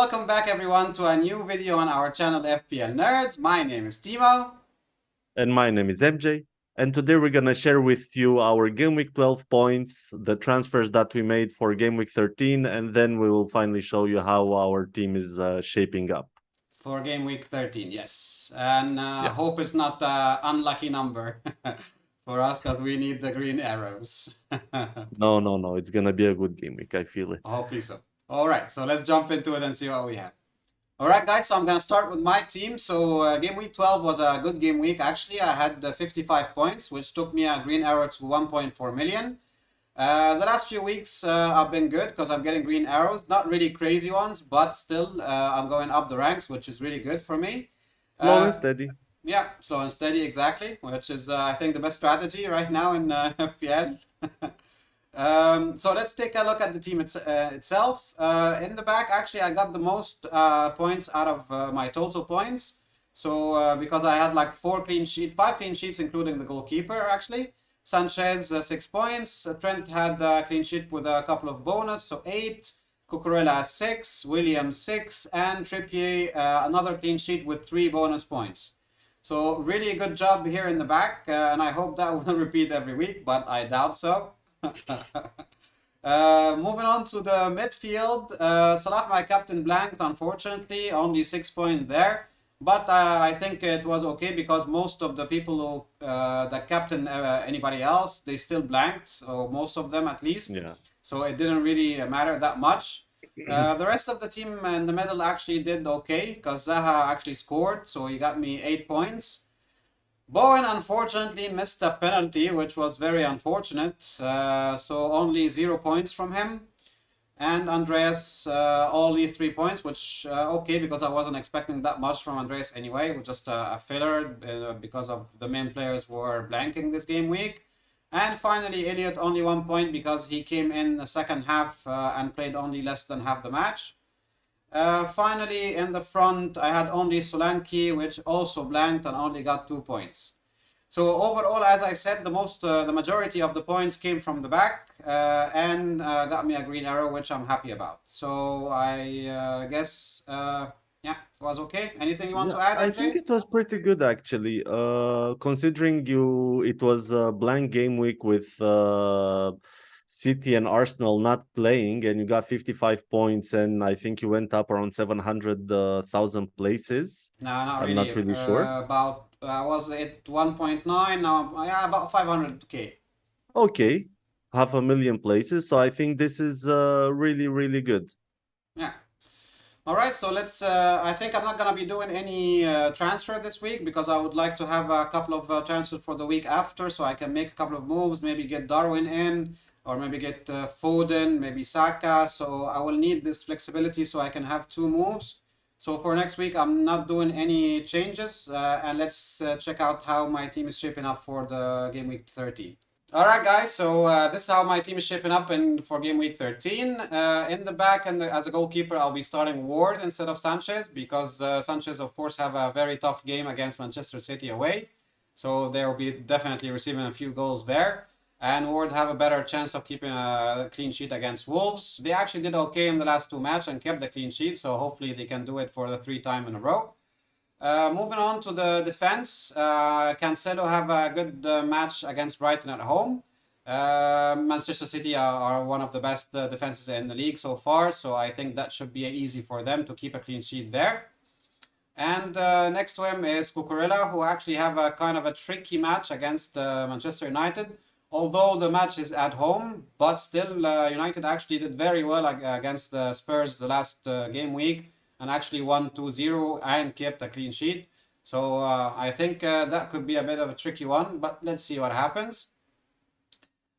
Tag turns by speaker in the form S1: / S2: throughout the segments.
S1: welcome back everyone to a new video on our channel FPL Nerds. My name is Timo.
S2: And my name is MJ. And today we're going to share with you our Game Week 12 points, the transfers that we made for Game Week 13, and then we will finally show you how our team is shaping up.
S1: For Game Week 13, yes. And
S2: Yeah.
S1: hope it's not the unlucky number for us because we need the green arrows.
S2: No. It's going to be a good game week. I feel it.
S1: Hopefully so. All right, so let's jump into it and see what we have. All right, guys, so I'm going to start with my team. So Game Week 12 was a good game week. Actually, I had 55 points, which took me a green arrow to 1.4 million. The last few weeks have been good because I'm getting green arrows. Not really crazy ones, but still I'm going up the ranks, which is really good for me.
S2: Slow and steady.
S1: Yeah, slow and steady, exactly, which is, I think, the best strategy right now in FPL. So let's take a look at the team itself. In the back, actually, I got the most points out of my total points. So because I had like 5 clean sheets, including the goalkeeper, actually. Sanchez, 6 points. Trent had a clean sheet with a couple of bonus, so 8. Cucurella, 6. Williams, 6. And Trippier, another clean sheet with 3 bonus points. So really good job here in the back, and I hope that will repeat every week, but I doubt so. Moving on to the midfield, Salah, my captain, blanked, unfortunately, only 6 points there. But I think it was okay because most of the people who that captain anybody else, they still blanked, or most of them at least.
S2: Yeah.
S1: So it didn't really matter that much. The rest of the team in the middle actually did okay because Zaha actually scored, so he got me 8 points. Bowen unfortunately missed a penalty, which was very unfortunate, so only 0 points from him. And Andreas only 3 points, which okay, because I wasn't expecting that much from Andreas anyway. It was just a filler because of the main players were blanking this game week. And finally, Elliot only 1 point because he came in the second half and played only less than half the match. Finally, in the front, I had only Solanke, which also blanked and only got 2 points. So overall, as I said, the majority of the points came from the back and got me a green arrow, which I'm happy about. So I guess, yeah, it was okay. Anything you want to add, MJ?
S2: I think it was pretty good actually. Considering it was a blank game week with City and Arsenal not playing, and you got 55 points, and I think you went up around 700,000 places.
S1: No, not
S2: I'm
S1: really.
S2: not really sure.
S1: About was it 1.9? Now, yeah, about 500K.
S2: Okay, 500,000 places. So I think this is really good.
S1: Yeah. All right, so let's. I think I'm not gonna be doing any transfer this week because I would like to have a couple of transfers for the week after, so I can make a couple of moves. Maybe get Darwin in, or maybe get Foden, maybe Saka. So I will need this flexibility so I can have 2 moves. So for next week, I'm not doing any changes, and let's check out how my team is shaping up for the game week 13. All right, guys, so this is how my team is shaping up for game week 13. In the back and as a goalkeeper, I'll be starting Ward instead of Sanchez because Sanchez, of course, have a very tough game against Manchester City away. So they'll be definitely receiving a few goals there. And Ward have a better chance of keeping a clean sheet against Wolves. They actually did okay in the last 2 matches and kept the clean sheet, so hopefully they can do it for the 3rd time in a row. Moving on to the defense, Cancelo have a good match against Brighton at home. Manchester City are one of the best defenses in the league so far, so I think that should be easy for them to keep a clean sheet there. And next to him is Cucurella, who actually have a kind of a tricky match against Manchester United. Although the match is at home, but still United actually did very well against the Spurs the last game week and actually won 2-0 and kept a clean sheet. So I think that could be a bit of a tricky one, but let's see what happens.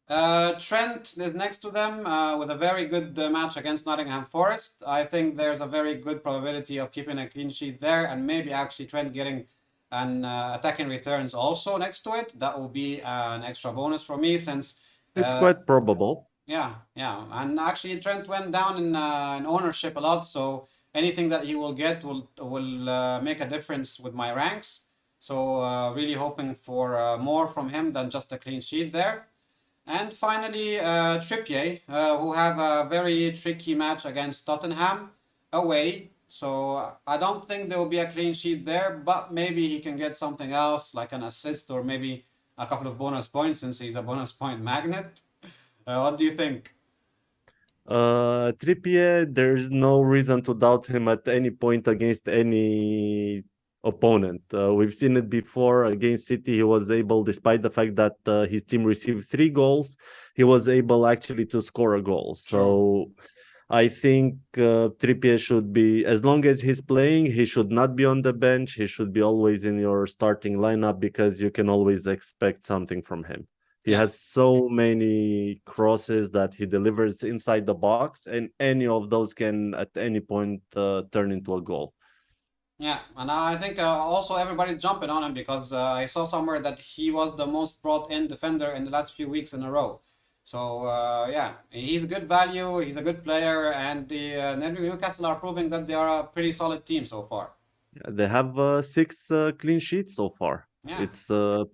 S1: Trent is next to them with a very good match against Nottingham Forest. I think there's a very good probability of keeping a clean sheet there and maybe actually Trent getting an attacking returns also next to it. That will be an extra bonus for me since
S2: It's quite probable.
S1: yeah, and actually Trent went down in ownership a lot, so anything that he will get will make a difference with my ranks. So really hoping for more from him than just a clean sheet there. And finally, Trippier, who have a very tricky match against Tottenham away. So I don't think there will be a clean sheet there, but maybe he can get something else like an assist or maybe a couple of bonus points since he's a bonus point magnet. What do you think?
S2: Trippier, there's no reason to doubt him at any point against any opponent. We've seen it before against City. He was able, despite the fact that his team received 3 goals, he was able actually to score a goal.
S1: True.
S2: So I think Trippier should be, as long as he's playing, he should not be on the bench. He should be always in your starting lineup because you can always expect something from him. He
S1: Yeah.
S2: has so many crosses that he delivers inside the box, and any of those can at any point turn into a goal.
S1: Yeah, and I think also everybody's jumping on him because I saw somewhere that he was the most brought in defender in the last few weeks in a row. So yeah, he's a good value, he's a good player, and the Newcastle are proving that they are a pretty solid team so far.
S2: They have 6 clean sheets so far.
S1: Yeah,
S2: It's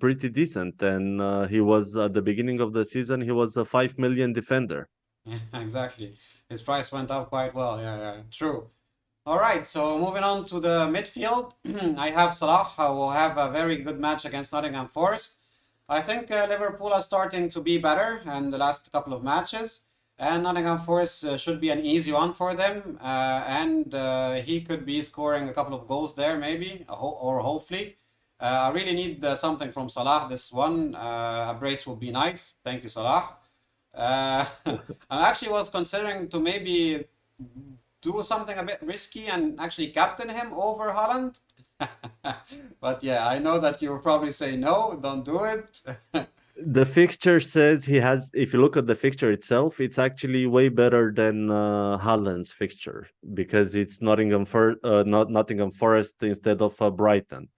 S2: pretty decent, and he was at the beginning of the season. He was a 5 million defender.
S1: yeah, exactly. His price went up quite well. Yeah, yeah, true. All right, so moving on to the midfield, I have Salah, who will have a very good match against Nottingham Forest. I think Liverpool are starting to be better in the last couple of matches, and Nottingham Forest should be an easy one for them. And he could be scoring a couple of goals there, maybe, or hopefully. I really need something from Salah. This one, a brace would be nice. Thank you, Salah. I actually was considering to maybe do something a bit risky and actually captain him over Holland. But yeah, I know that you'll probably say no, don't do it.
S2: The fixture says he has. If you look at the fixture itself, it's actually way better than Haaland's fixture because it's not Nottingham Forest instead of Brighton.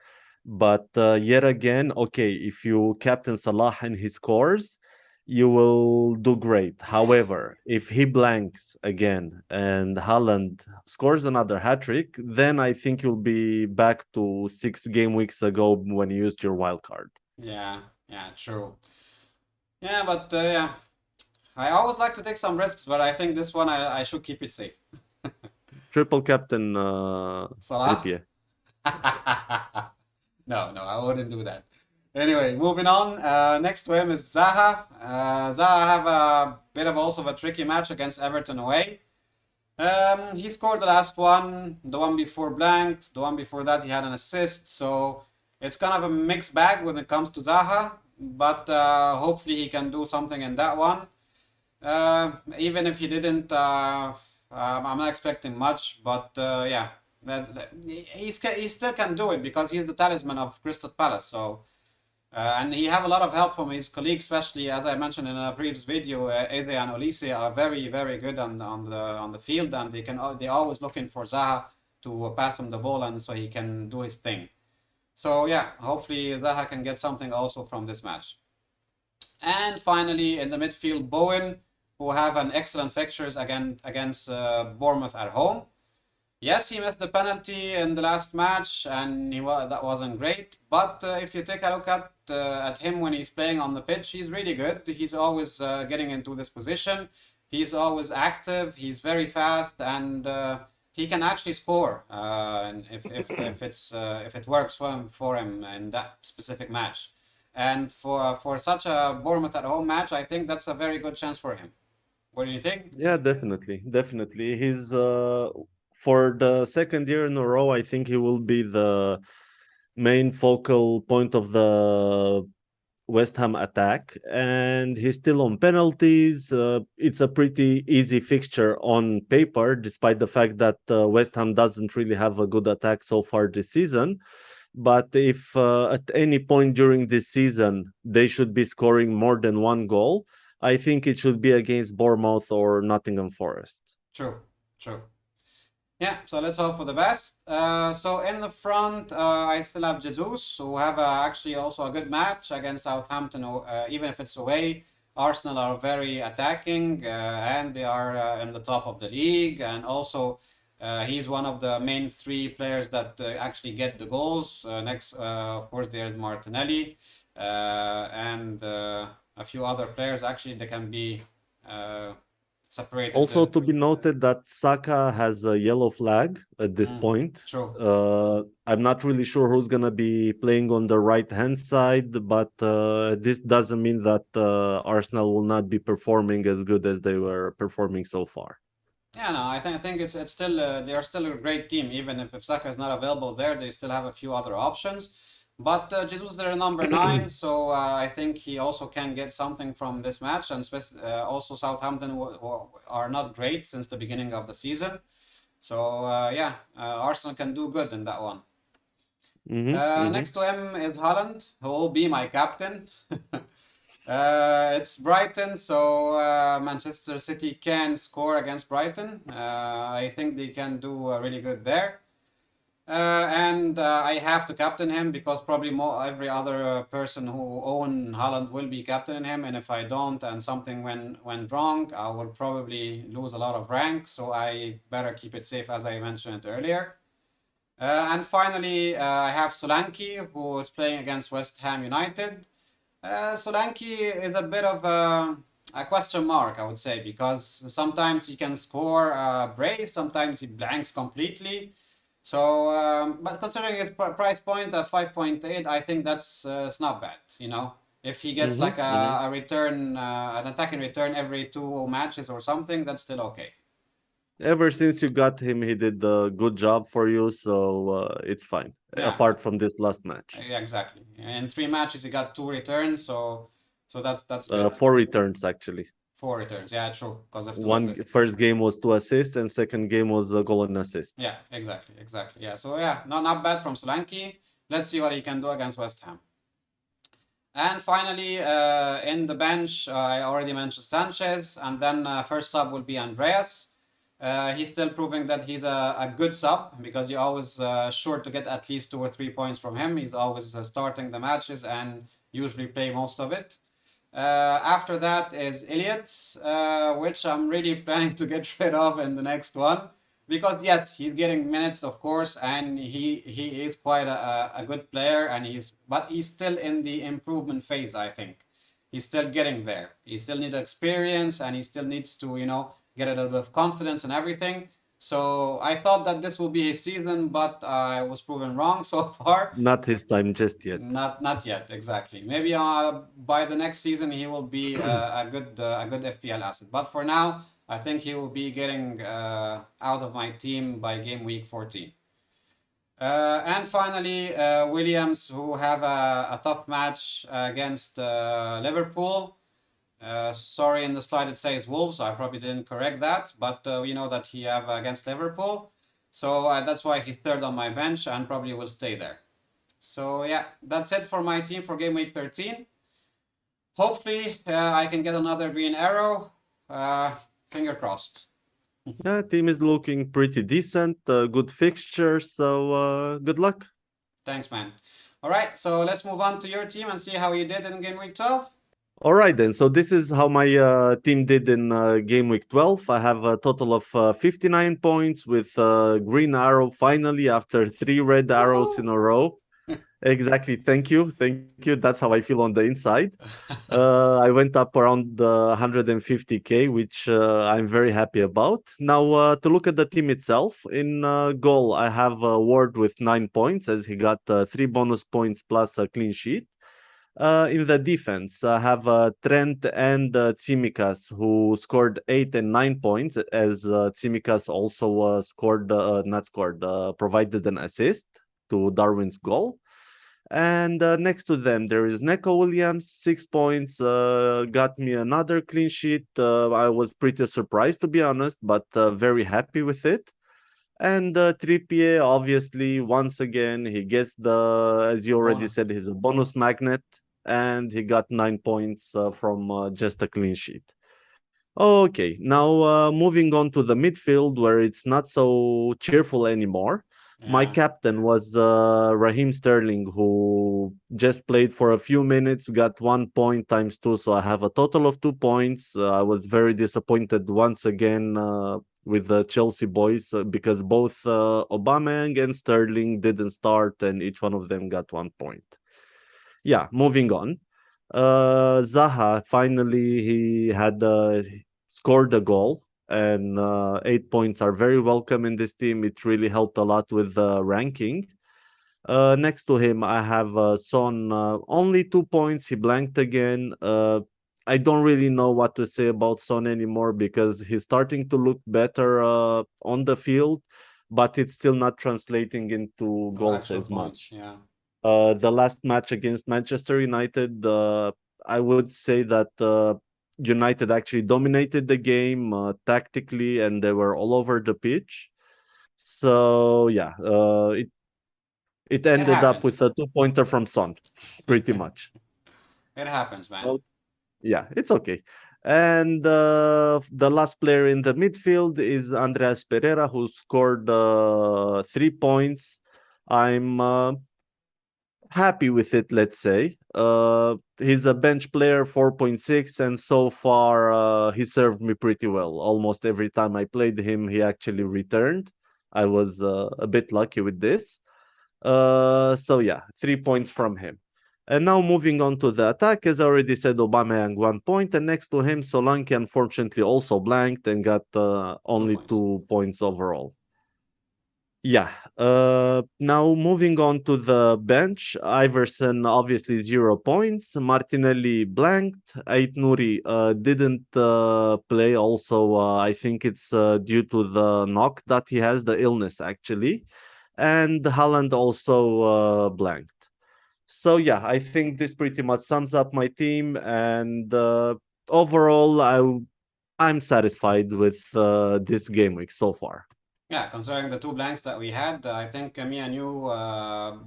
S2: But yet again, okay, if you captain Salah and he scores, you will do great. However, if he blanks again and Haaland scores another hat trick, then I think you'll be back to 6 game weeks ago when you used your wild card.
S1: Yeah, yeah, true. Yeah, but yeah, I always like to take some risks, but I think this one I should keep it safe.
S2: Triple captain
S1: Salah?
S2: Trippier.
S1: No, no, I wouldn't do that. Anyway, moving on. Next to him is Zaha. Zaha have a bit of also of a tricky match against Everton away. He scored the last one, the one before blanked, the one before that he had an assist. So it's kind of a mixed bag when it comes to Zaha, but hopefully he can do something in that one. Even if he didn't, I'm not expecting much, but yeah, he still can do it because he's the talisman of Crystal Palace. So and he have a lot of help from his colleagues, especially as I mentioned in a previous video. Eze and Olise are very, very good on the field, and they're always looking for Zaha to pass him the ball, and so he can do his thing. So yeah, hopefully Zaha can get something also from this match. And finally, in the midfield, Bowen, who have an excellent fixtures against Bournemouth at home. Yes, he missed the penalty in the last match, and that wasn't great. But if you take a look at him when he's playing on the pitch, he's really good. He's always getting into this position. He's always active. He's very fast, and he can actually score. And if it works for him in that specific match, and for such a Bournemouth at home match, I think that's a very good chance for him. What do you think?
S2: Yeah, definitely, definitely. He's for the second year in a row. I think he will be the main focal point of the West Ham attack, and he's still on penalties. It's a pretty easy fixture on paper, despite the fact that West Ham doesn't really have a good attack so far this season. But if at any point during this season they should be scoring more than 1 goal, I think it should be against Bournemouth or Nottingham Forest.
S1: True, true. Yeah, so let's hope for the best. So in the front, I still have Jesus, who have actually also a good match against Southampton, even if it's away. Arsenal are very attacking, and they are in the top of the league. And also, he's one of the main three players that actually get the goals. Next, of course, there's Martinelli, and a few other players. Actually, they can be. Uh, separated
S2: Also
S1: the.
S2: to be noted that Saka has a yellow flag at this
S1: Mm,
S2: point.
S1: true.
S2: I'm not really sure who's gonna be playing on the right hand side, but this doesn't mean that Arsenal will not be performing as good as they were performing so far.
S1: Yeah, no, I think it's still they are still a great team. Even if Saka is not available there, they still have a few other options. But Jesus is their number nine, so I think he also can get something from this match. And also Southampton are not great since the beginning of the season. So yeah, Arsenal can do good in that one.
S2: Hmm.
S1: Next to him is Haaland, who will be my captain. It's Brighton, so Manchester City can score against Brighton. I think they can do really good there. And I have to captain him because probably more every other person who own Haaland will be captaining him. And if I don't and something went wrong, I will probably lose a lot of rank. So I better keep it safe as I mentioned earlier. And finally, I have Solanke, who is playing against West Ham United. Solanke is a bit of a question mark, I would say, because sometimes he can score a brace, sometimes he blanks completely. So, but considering his price point at 5.8, I think that's it's not bad, you know. If he gets like
S2: Hmm.
S1: a return, an attacking return every two matches or something, that's still okay.
S2: Ever since you got him, he did a good job for you, so it's fine.
S1: Yeah,
S2: Apart from this last match,
S1: yeah, exactly. In three matches, he got two returns, so that's good.
S2: four returns actually.
S1: Four returns, yeah, true, because of two
S2: One
S1: assists.
S2: first game was two assists, and second game was a goal and assist.
S1: Yeah, exactly, exactly. Yeah, so yeah, not bad from Solanke. Let's see what he can do against West Ham. And finally, in the bench, I already mentioned Sanchez, and then first sub will be Andreas. He's still proving that he's a good sub because you're always sure to get at least 2 or 3 points from him. He's always starting the matches and usually play most of it. After that is Elliot, which I'm really planning to get rid of in the next one. Because yes, he's getting minutes, of course, and he is quite a good player, and he's still in the improvement phase. I think he's still getting there. He still needs experience, and he still needs to get a little bit of confidence and everything. So I thought that this will be his season, but I was proven wrong so far.
S2: Not his time just yet.
S1: Not yet, exactly. Maybe by the next season he will be a good FPL asset. But for now, I think he will be getting out of my team by game week 14. And finally, Williams, who have a tough match against Liverpool. Sorry, in the slide it says Wolves, so I probably didn't correct that, but we know that he have against Liverpool. So that's why he's third on my bench and probably will stay there. So yeah, that's it for my team for game week 13. Hopefully, I can get another green arrow. Uh, Finger crossed.
S2: Yeah, team is looking pretty decent. Good fixture, so good luck.
S1: Thanks, man. All right, so let's move on to your team and see how you did in game week 12.
S2: All right, then. So this is how my team did in game week 12. I have a total of 59 points with green arrow finally after three red arrows in
S1: Woohoo!
S2: a row. Exactly. Thank you. Thank you. That's how I feel on the inside. I went up around 150K, which I'm very happy about. Now, to look at the team itself, in goal, I have Ward with 9 points as he got three bonus points plus a clean sheet. In the defense, I have Trent and Tsimikas who scored 8 and 9 points, as Tsimikas also not scored, provided an assist to Darwin's goal. And next to them, there is Neko Williams, 6 points, got me another clean sheet. I was pretty surprised, to be honest, but very happy with it. And Trippier, obviously, once again, he gets as you already
S1: Bonus.
S2: said, he's a bonus magnet, and he got 9 points from just a clean sheet. Okay, now moving on to the midfield where it's not so cheerful anymore. My
S1: Yeah.
S2: captain was Raheem Sterling, who just played for a few minutes, got 1 point times two, so I have a total of 2 points. I was very disappointed once again with the Chelsea boys because both Aubameyang and Sterling didn't start, and each one of them got 1 point. Yeah, moving on. Zaha finally he had scored a goal, and 8 points are very welcome in this team. It really helped a lot with the ranking. Next to him, I have Son, only 2 points. He blanked again. I don't really know what to say about Son anymore because he's starting to look better on the field, but it's still not translating into goals
S1: Actual
S2: as
S1: points,
S2: much.
S1: yeah.
S2: The last match against Manchester United, I would say that United actually dominated the game tactically, and they were all over the pitch. So yeah, it
S1: It
S2: ended up
S1: happens.
S2: with a two-pointer from Son, pretty
S1: It
S2: much.
S1: happens, man.
S2: Well, yeah, it's okay. And the last player in the midfield is Andreas Pereira, who scored 3 points. I'm happy with it, let's say. He's a bench player, 4.6, and so far he served me pretty well. Almost every time I played him, he actually returned. I was a bit lucky with this. So yeah, 3 points from him. And now moving on to the attack, as I already said, Aubameyang 1 point, and next to him, Solanke unfortunately also blanked and got
S1: Two
S2: only
S1: points.
S2: 2 points overall. Yeah. Now moving on to the bench, Iverson obviously 0 points. Martinelli blanked. Ait Nouri didn't play. Also, I think it's due to the knock that he has, the illness actually. And Haaland also blanked. So yeah, I think this pretty much sums up my team. And overall, I'm satisfied with this game week so far.
S1: Yeah, considering the two blanks that we had, I think me and you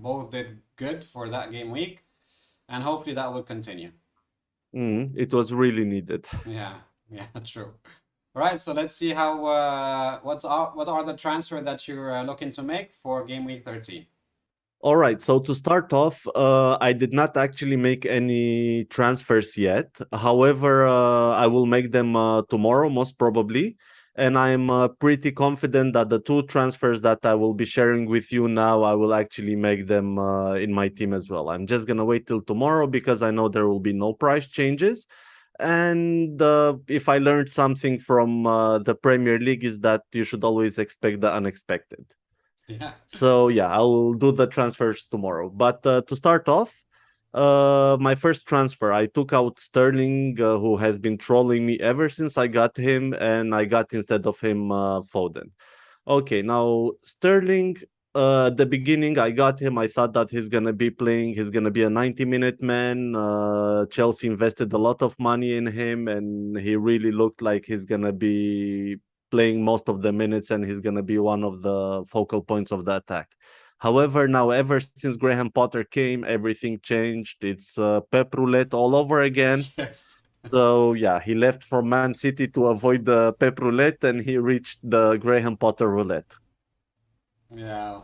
S1: both did good for that game week, and hopefully that will continue.
S2: It was really needed.
S1: Yeah, yeah, true. All right, so let's see how what are the transfer that you're looking to make for game week 13?
S2: All right. So to start off, I did not actually make any transfers yet. However, I will make them tomorrow, most probably. And I'm pretty confident that the two transfers that I will be sharing with you now, I will actually make them in my team as well. I'm just going to wait till tomorrow because I know there will be no price changes. And if I learned something from the Premier League, is that you should always expect the unexpected.
S1: Yeah.
S2: So yeah, I'll do the transfers tomorrow. But to start off, my first transfer, I took out Sterling, who has been trolling me ever since I got him, and I got instead of him Foden. Okay, now Sterling. The beginning, I got him. I thought that he's gonna be playing. He's gonna be a 90-minute man. Chelsea invested a lot of money in him, and he really looked like he's gonna be playing most of the minutes, and he's gonna be one of the focal points of the attack. However, now ever since Graham Potter came, everything changed. It's Pep Roulette all over again.
S1: Yes.
S2: So yeah, he left from Man City to avoid the Pep Roulette, and he reached the Graham Potter Roulette.
S1: Yeah.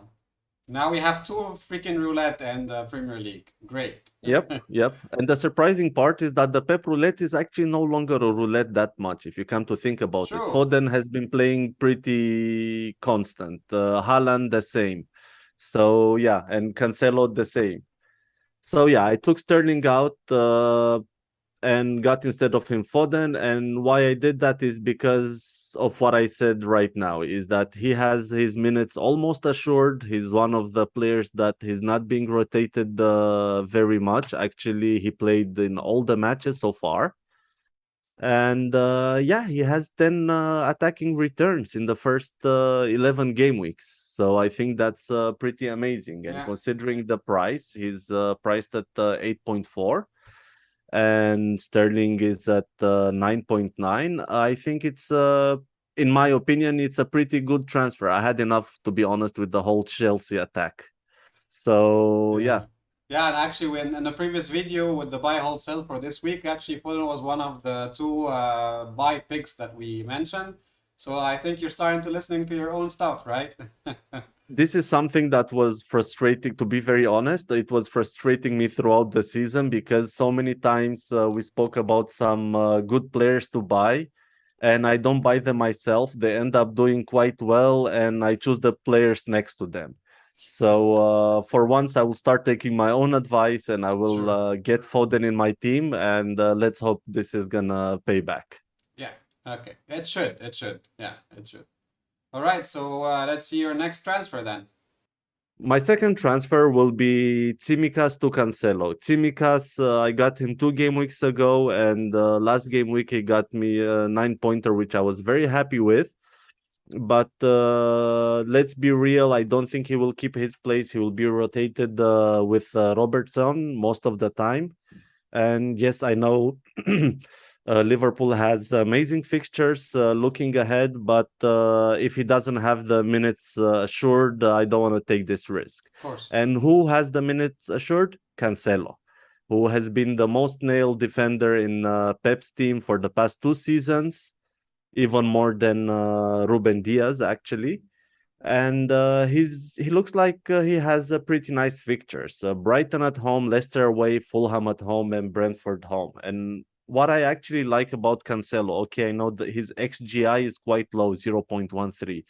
S1: Now we have two freaking roulette and the Premier League. Great.
S2: Yep, yep. And the surprising part is that the Pep Roulette is actually no longer a roulette that much, if you come to think about it.
S1: True.
S2: Foden has been playing pretty constant. Haaland the same. So yeah, and Cancelo the same. So yeah, I took Sterling out and got instead of him Foden. And why I did that is because of what I said right now, is that he has his minutes almost assured. He's one of the players that is not being rotated very much. Actually, he played in all the matches so far. And yeah, he has 10 attacking returns in the first 11 game weeks. So I think that's pretty amazing. And
S1: Yeah.
S2: considering the price, he's priced at 8.4 and Sterling is at 9.9. I think it's, in my opinion, it's a pretty good transfer. I had enough, to be honest, with the whole Chelsea attack. So
S1: Yeah.
S2: yeah,
S1: Yeah, and actually, when in the previous video with the buy, hold, sell for this week, actually, Foden was one of the two buy picks that we mentioned. So I think you're starting to listening to your own stuff, right?
S2: this is something that was frustrating, to be very honest. It was frustrating me throughout the season because so many times we spoke about some good players to buy, and I don't buy them myself. They end up doing quite well, and I choose the players next to them. So for once, I will start taking my own advice, and I will
S1: True.
S2: get Foden in my team, and let's hope this is gonna pay back.
S1: Yeah. Okay, it should. It should. Yeah, it should. All right, so let's see your next transfer then.
S2: My second transfer will be Tsimikas to Cancelo. Tsimikas, I got him 2 game weeks ago, and last game week he got me a 9 pointer, which I was very happy with. But let's be real, I don't think he will keep his place. He will be rotated with Robertson most of the time. And yes, I know Liverpool has amazing fixtures looking ahead, but if he doesn't have the minutes assured, I don't want to take this risk.
S1: Of course.
S2: And who has the minutes assured? Cancelo, who has been the most nailed defender in Pep's team for the past 2 seasons, even more than Ruben Diaz, actually. And he looks like he has a pretty nice fixtures. Brighton at home, Leicester away, Fulham at home, and Brentford home. And what I actually like about Cancelo, okay, I know that his XGI is quite low, 0.13.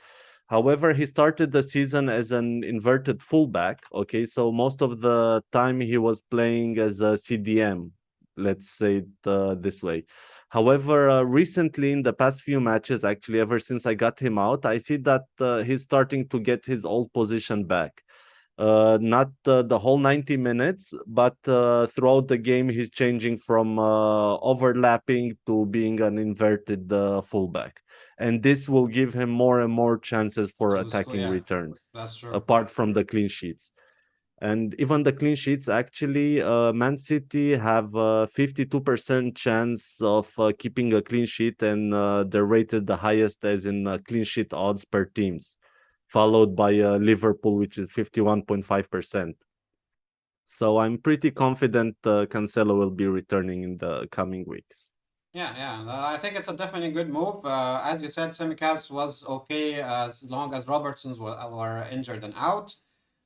S2: However, he started the season as an inverted fullback. Okay, so most of the time he was playing as a CDM, let's say it this way. However, recently in the past few matches, actually, ever since I got him out, I see that he's starting to get his old position back. Not the whole 90 minutes, but throughout the game, he's changing from overlapping to being an inverted fullback. And this will give him more and more chances for
S1: To score,
S2: attacking
S1: yeah,
S2: returns,
S1: that's true.
S2: apart from the clean sheets. And even the clean sheets, actually, Man City have a 52% chance of keeping a clean sheet, and they're rated the highest as in clean sheet odds per teams, followed by Liverpool, which is 51.5%. So I'm pretty confident Cancelo will be returning in the coming weeks.
S1: Yeah, yeah. I think it's a definitely good move. As you said, Simicast was okay as long as Robertsons were injured and out.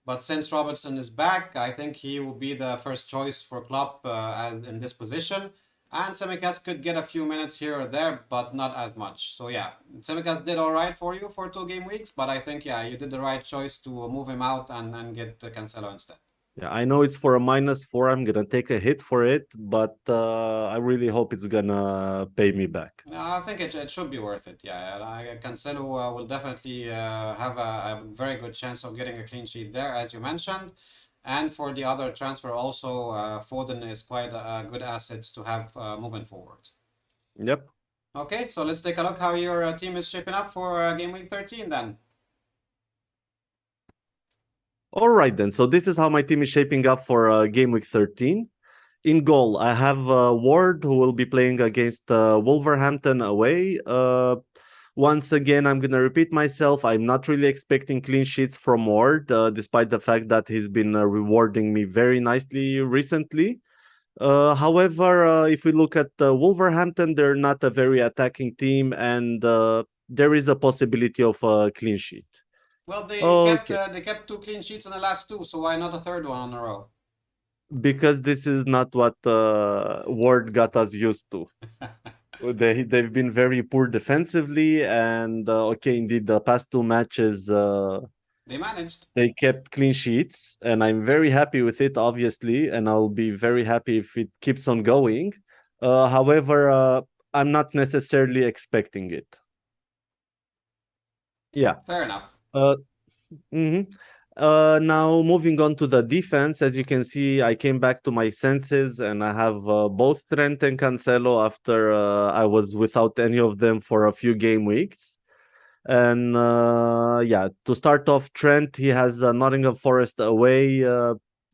S1: But since Robertson is back, I think he will be the first choice for Klopp as in this position. And Simicast could get a few minutes here or there, but not as much. So yeah, Simicast did all right for you for 2 game weeks, but I think yeah, you did the right choice to move him out and get Cancelo instead.
S2: Yeah, I know it's for a -4. I'm gonna take a hit for it, but I really hope it's gonna pay me back.
S1: I think it should be worth it. Yeah, Cancelo will definitely have a very good chance of getting a clean sheet there, as you mentioned. And for the other transfer, also Foden is quite a good asset to have moving forward.
S2: Yep.
S1: Okay, so let's take a look how your team is shaping up for game week 13 then.
S2: All right then. So this is how my team is shaping up for game week 13. In goal, I have Ward who will be playing against Wolverhampton away. Once again, I'm gonna repeat myself. I'm not really expecting clean sheets from Ward, despite the fact that he's been rewarding me very nicely recently. However, if we look at Wolverhampton, they're not a very attacking team, and there is a possibility of a clean sheet.
S1: Well,
S2: Okay,
S1: they kept 2 clean sheets in the last two, so why not a third one on a row?
S2: because this is not what Ward got us used to. They've been very poor defensively, and okay, indeed, the past 2 matches
S1: They managed.
S2: they kept clean sheets, and I'm very happy with it, obviously, and I'll be very happy if it keeps on going. However, I'm not necessarily expecting it. Yeah.
S1: Fair enough.
S2: Uh, mhm. Now moving on to the defense, as you can see, I came back to my senses, and I have both Trent and Cancelo after I was without any of them for a few game weeks. And yeah, to start off, Trent, he has Nottingham Forest away.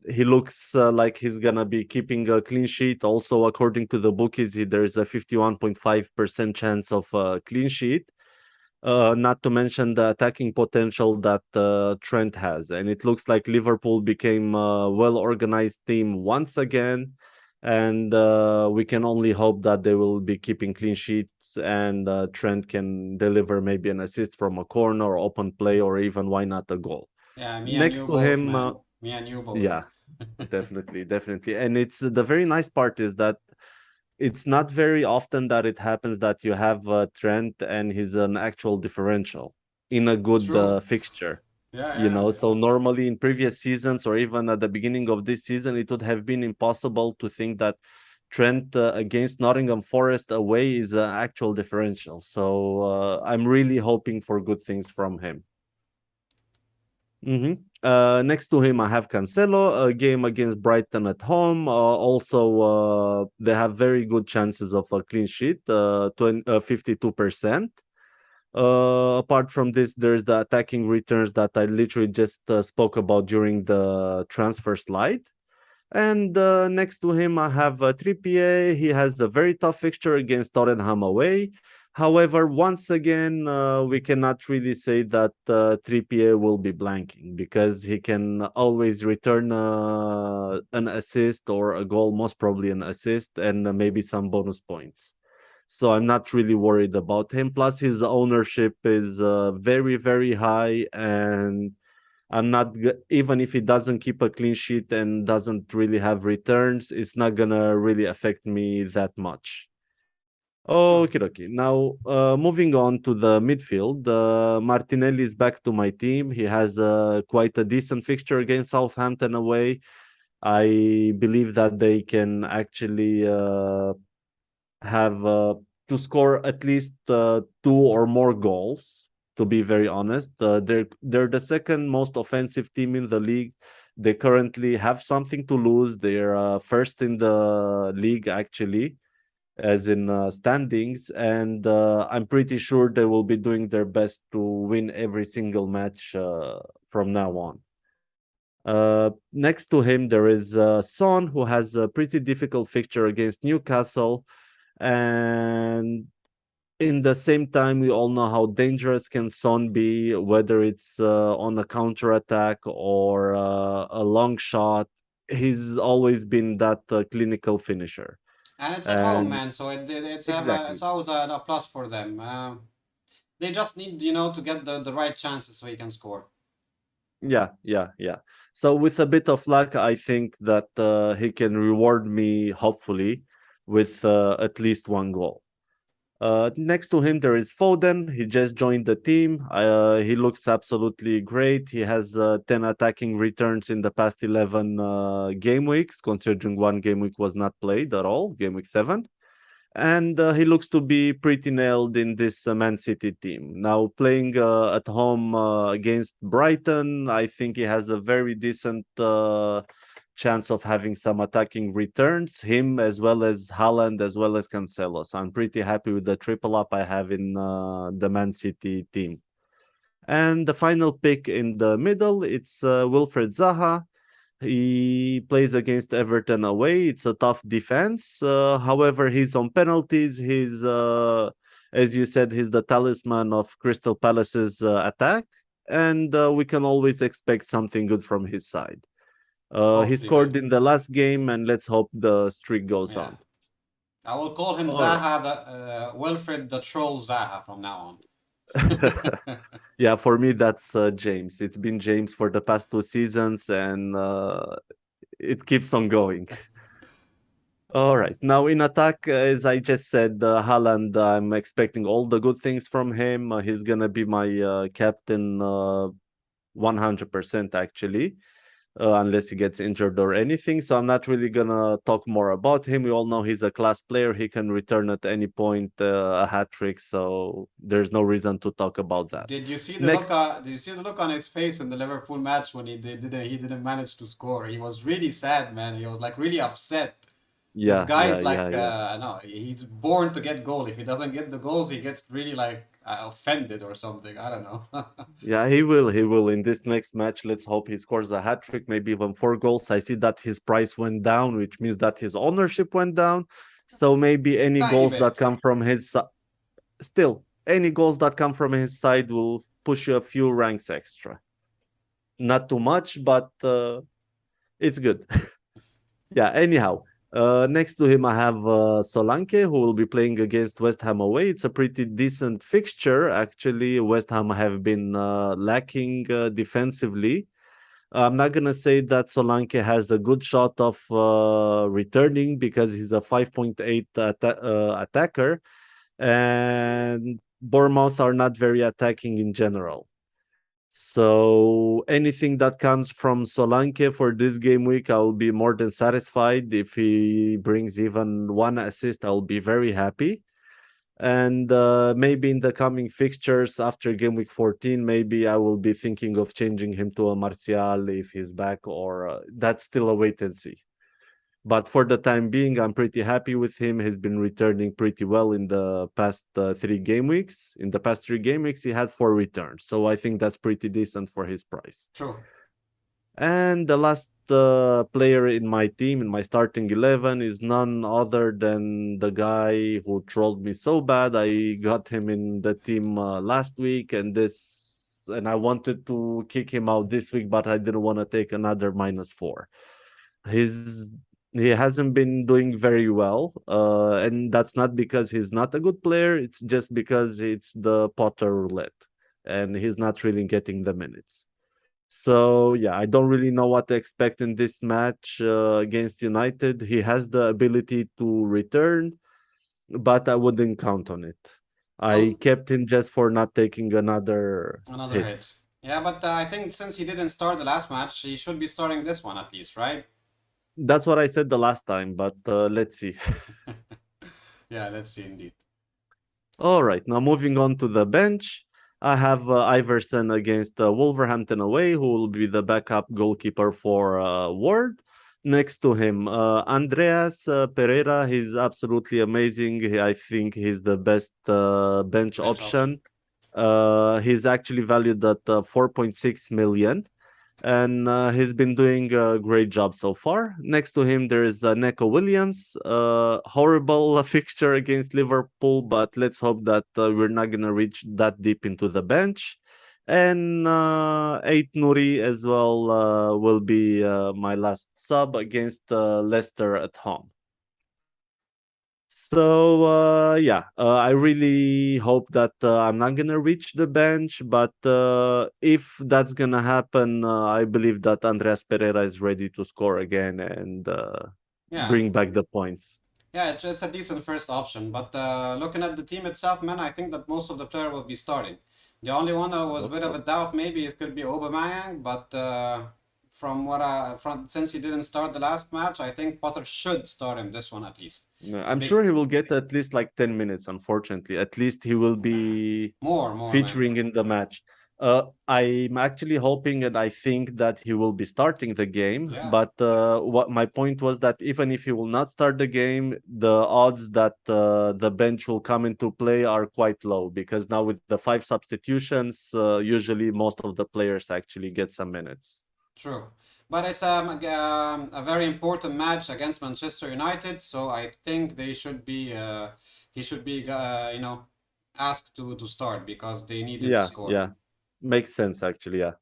S2: He looks like he's gonna be keeping a clean sheet. Also, according to the bookies, there's a 51.5% chance of a clean sheet. Not to mention the attacking potential that Trent has. And it looks like Liverpool became a well organized team once again. And we can only hope that they will be keeping clean sheets, and Trent can deliver maybe an assist from a corner or open play, or even why not a goal.
S1: Yeah, me and
S2: Next
S1: you
S2: to
S1: both,
S2: him,
S1: man. Me and you both.
S2: yeah, definitely, definitely. And it's the very nice part is that it's not very often that it happens that you have Trent and he's an actual differential in a good
S1: True.
S2: fixture.
S1: Yeah,
S2: You
S1: yeah.
S2: know, so normally in previous seasons or even at the beginning of this season, it would have been impossible to think that Trent against Nottingham Forest away is an actual differential. So I'm really hoping for good things from him. Next to him, I have Cancelo, a game against Brighton at home. They have very good chances of a clean sheet, 52%. Apart from this, there's the attacking returns that I literally just spoke about during the transfer slide. And next to him, I have Trippier. He has a very tough fixture against Tottenham away. However, once again, we cannot really say that Trippier will be blanking because he can always return an assist or a goal, most probably an assist, and maybe some bonus points. So I'm not really worried about him. Plus, his ownership is very, very high, and even if he doesn't keep a clean sheet and doesn't really have returns, it's not gonna really affect me that much.
S1: Sure.
S2: Okay, okay. Now, moving on to the midfield, Martinelli is back to my team. He has quite a decent fixture against Southampton away. I believe that they can actually have to score at least two or more goals. To be very honest, they're the second most offensive team in the league. They currently have something to lose. They're first in the league actually, as in standings, and I'm pretty sure they will be doing their best to win every single match from now on. Next to him, there is Son, who has a pretty difficult fixture against Newcastle. And in the same time, we all know how dangerous can Son be, whether it's on a counter attack or a long shot. He's always been that clinical finisher.
S1: And it's at home,
S2: And
S1: man. So it's
S2: exactly.
S1: always a plus for them. They just need, to get the right chances so he can score.
S2: Yeah, yeah, yeah. So with a bit of luck, I think that he can reward me, hopefully, with at least one goal. Next to him, there is Foden. He just joined the team. He looks absolutely great. He has 10 attacking returns in the past 11 game weeks, considering one game week was not played at all, game week 7. And he looks to be pretty nailed in this Man City team. Now, playing at home against Brighton, I think he has a very decent chance of having some attacking returns, him as well as Haaland, as well as Cancelo. So I'm pretty happy with the triple up I have in the Man City team. And the final pick in the middle, it's Wilfred Zaha. He plays against Everton away. It's a tough defense. However, he's on penalties. As you said, he's the talisman of Crystal Palace's attack, and we can always expect something good from his side. He
S1: Hopefully, right?
S2: scored in the last game, and let's hope the streak goes
S1: Yeah.
S2: on.
S1: I will call him
S2: All right.
S1: Zaha, the Wilfred the Troll Zaha from now on.
S2: Yeah, for me, that's James. It's been James for the past 2 seasons, and it keeps on going. All right. Now in attack, as I just said, Haaland, I'm expecting all the good things from him. He's gonna be my captain 100% actually, unless he gets injured or anything. So I'm not really gonna talk more about him. We all know he's a class player. He can return at any point a hat trick. So there's no reason to talk about that. Next,
S1: Did you see the look on his face in the Liverpool match when he didn't manage to score? He was really sad, man. He was like really upset. This
S2: yeah,
S1: guy
S2: yeah,
S1: is
S2: yeah,
S1: like,
S2: yeah.
S1: no, he's born to get goal. If he doesn't get the goals, he gets really like offended or something. I don't know.
S2: Yeah, he will. He will in this next match. Let's hope he scores a hat trick, maybe even 4 goals. I see that his price went down, which means that his ownership went down. So maybe any
S1: Tiny
S2: goals that
S1: bit.
S2: come from still any goals that come from his side will push you a few ranks extra. Not too much, but it's good. Yeah. Anyhow, next to him I have Solanke, who will be playing against West Ham away. It's a pretty decent fixture actually. West Ham have been lacking defensively. I'm not gonna say that Solanke has a good shot of returning because he's a 5.8 attacker, and Bournemouth are not very attacking in general. So anything that comes from Solanke for this game week, I'll be more than satisfied. If he brings even one assist, I'll be very happy. And maybe in the coming fixtures after game week 14, maybe I will be thinking of changing him to a Martial if he's back, or that's still a wait and see. But for the time being, I'm pretty happy with him. He's been returning pretty well in the past 3 game weeks. In the past 3 game weeks, he had 4 returns. So I think that's pretty decent for his price.
S1: True.
S2: And the last player in my team, in my starting 11, is none other than the guy who trolled me so bad. I got him in the team last week, and I wanted to kick him out this week, but I didn't want to take another -4. He's he hasn't been doing very well, and that's not because he's not a good player. It's just because it's the Potter roulette, and he's not really getting the minutes. So yeah, I don't really know what to expect in this match against United. He has the ability to return, but I wouldn't count on it. I
S1: Well,
S2: kept him just for not taking another
S1: another
S2: hit.
S1: hit. Yeah, but I think since he didn't start the last match, he should be starting this one at least, right?
S2: That's what I said the last time, but let's see.
S1: Yeah, let's see indeed.
S2: All right, now moving on to the bench. I have Iverson against Wolverhampton away, who will be the backup goalkeeper for Ward. Next to him, Andreas Pereira. He's absolutely amazing. I think he's the best bench
S1: Bench option.
S2: option. He's actually valued at 4.6 million, and he's been doing a great job so far. Next to him, there is Neco Williams. Horrible fixture against Liverpool, but let's hope that we're not gonna reach that deep into the bench. And Eight Nuri as well will be my last sub against Leicester at home. So yeah, I really hope that I'm not gonna reach the bench, but if that's gonna happen, I believe that Andreas Pereira is ready to score again and
S1: Yeah,
S2: bring back the points.
S1: yeah, it's a decent first option. But looking at the team itself, man, I think that most of the player will be starting. The only one that was a
S2: Hope
S1: bit of a
S2: so.
S1: doubt, maybe it could be Aubameyang, but from since he didn't start the last match, I think Potter should start him this one at least.
S2: No,
S1: A
S2: I'm
S1: big
S2: sure he will get at least like 10 minutes, unfortunately. At least he will be
S1: more maybe.
S2: featuring in the match. I'm actually hoping and I think that he will be starting the game.
S1: Yeah,
S2: But what my point was that even if he will not start the game, the odds that the bench will come into play are quite low because now with the 5 substitutions, usually most of the players actually get some minutes.
S1: true. But it's a very important match against Manchester United, so I think they should be he should be asked to start because they needed to
S2: Yeah,
S1: score.
S2: yeah. Makes sense actually, yeah.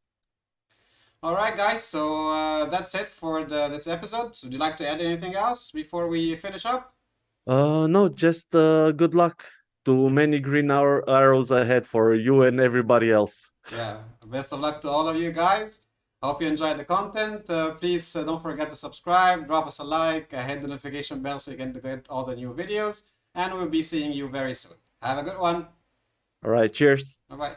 S1: All right, guys. So that's it for the this episode. Would you like to add anything else before we finish up?
S2: No, just good luck to many green arrows ahead for you and everybody else.
S1: Yeah. Best of luck to all of you guys. Hope you enjoyed the content. Please don't forget to subscribe, drop us a like, hit the notification bell so you can get all the new videos. And we'll be seeing you very soon. Have a good one.
S2: All right, cheers.
S1: Bye bye.